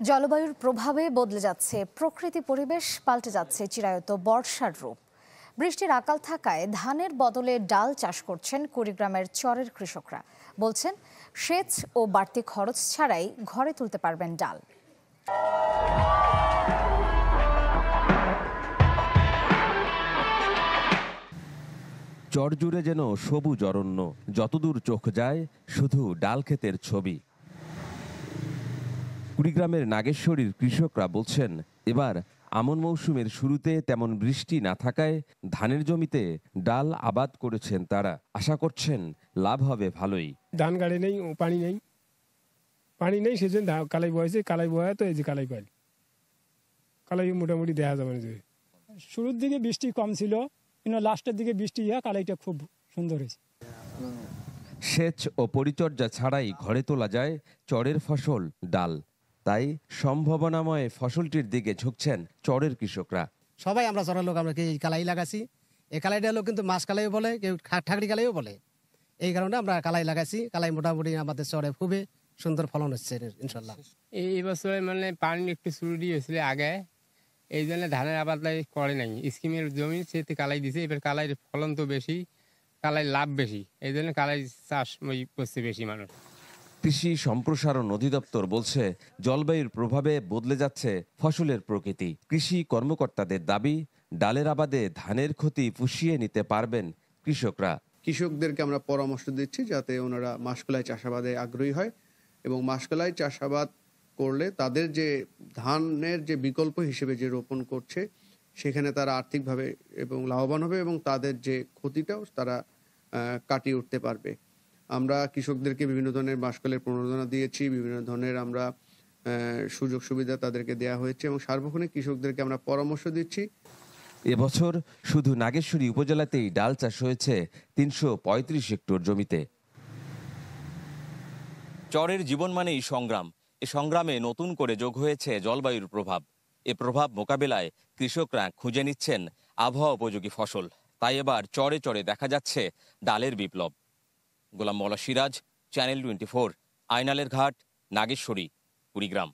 জলবায়ুর প্রভাবে বদলে যাচ্ছে প্রকৃতি, পরিবেশ পাল্টে যাচ্ছে চিরায়ত বর্ষার রূপ। বৃষ্টির আকাল থাকায় ধানের বদলে ডাল চাষ করছেন কুড়িগ্রামের চরের কৃষকরা। বলছেন, সেচ ও বাড়তি খরচ ছাড়াই ঘরে তুলতে পারবেন ডাল। চর জুড়ে যেন সবুজ অরণ্য, যতদূর চোখ যায় শুধু ডাল ক্ষেতের ছবি। কুড়িগ্রামের নাগেশ্বরীর কৃষকরা বলছেন, এবার আমন মৌসুমের শুরুতে তেমন বৃষ্টি না থাকায় ধানের জমিতে ডাল আবাদ করেছেন তারা। আশা করছেন লাভ হবে ভালোই। ধান গাড়ি নেই, পানি নেই সেজন্য কালাই বয়েছে, কালাই বয়া তো এই যে কালাই পাইল, কালাই মোটামুটি দেখা যাবে না। শুরুর দিকে বৃষ্টি কম ছিল, কিন্তু লাস্টের দিকে বৃষ্টি কালাইটা খুব সুন্দর হয়েছে। সেচ ও পরিচর্যা ছাড়াই ঘরে তোলা যায় চরের ফসল ডাল। তাই সম্ভাবনাময় ফসলটির দিকে ঝুঁকছেন চরের কৃষকরা। সবাই আমরা চরের লোক, আমরা এই কালাই লাগাছি। এই কালাইটা লোক কিন্তু মাছ কালাইও বলে, কেউ ঠাকরি কালাইও বলে। এই কারণে আমরা কালাই লাগাইছি। কালাই মোটামুটি আমাদের চরে খুবই সুন্দর ফলন হচ্ছে ইনশাল্লাহ। এই বছরে মানে পানি একটু চুরি হয়েছিল আগে, এই জন্য ধানের আবাদ করে নাই। স্কিমের জমি সেতে কালাই দিছে, এবার কালাই ফলন তো বেশি, কালাই লাভ বেশি, এই জন্য কালাই চাষ করছে বেশি মানুষ। কৃষি সম্প্রসারণ অধিদপ্তর বলছে, জলবায়ুর প্রভাবে বদলে যাচ্ছে ফসলের প্রকৃতি। কৃষি কর্মকর্তাদের দাবি, ডালের আবাদে ধানের ক্ষতি পুষিয়ে নিতে পারবেন কৃষকরা। কৃষকদেরকে আমরা পরামর্শ দিচ্ছি যাতে ওনারা মাসকলাই চাষাবাদে আগ্রহী হয়, এবং মাসকলাই চাষাবাদ করলে তাদের যে ধানের যে বিকল্প হিসেবে যে রোপণ করছে সেখানে তারা আর্থিকভাবে এবং লাভবান হবে, এবং তাদের যে ক্ষতিটাও তারা কাটিয়ে উঠতে পারবে। আমরা কৃষকদেরকে বিভিন্ন ধরনের মাসকলাইয়ের প্রণোদনা দিয়েছি, বিভিন্ন ধরনের আমরা সুযোগ সুবিধা তাদেরকে দেওয়া হয়েছে, এবং সার্বক্ষণিক কৃষকদেরকে আমরা পরামর্শ দিচ্ছি। এবছর শুধু নাগেশ্বরী উপজেলাতেই ডাল চাষ হয়েছে ৩৩৫ হেক্টর জমিতে। চরের জীবন মানেই সংগ্রাম। এ সংগ্রামে নতুন করে যোগ হয়েছে জলবায়ুর প্রভাব। এ প্রভাব মোকাবেলায় কৃষকরা খুঁজে নিচ্ছেন আবহাওয়া উপযোগী ফসল। তাই এবার চরে চরে দেখা যাচ্ছে ডালের বিপ্লব। গোলাম মওলা সিরাজ, চ্যানেল 24, আইনালের ঘাট, নাগেশ্বরী, কুড়িগ্রাম।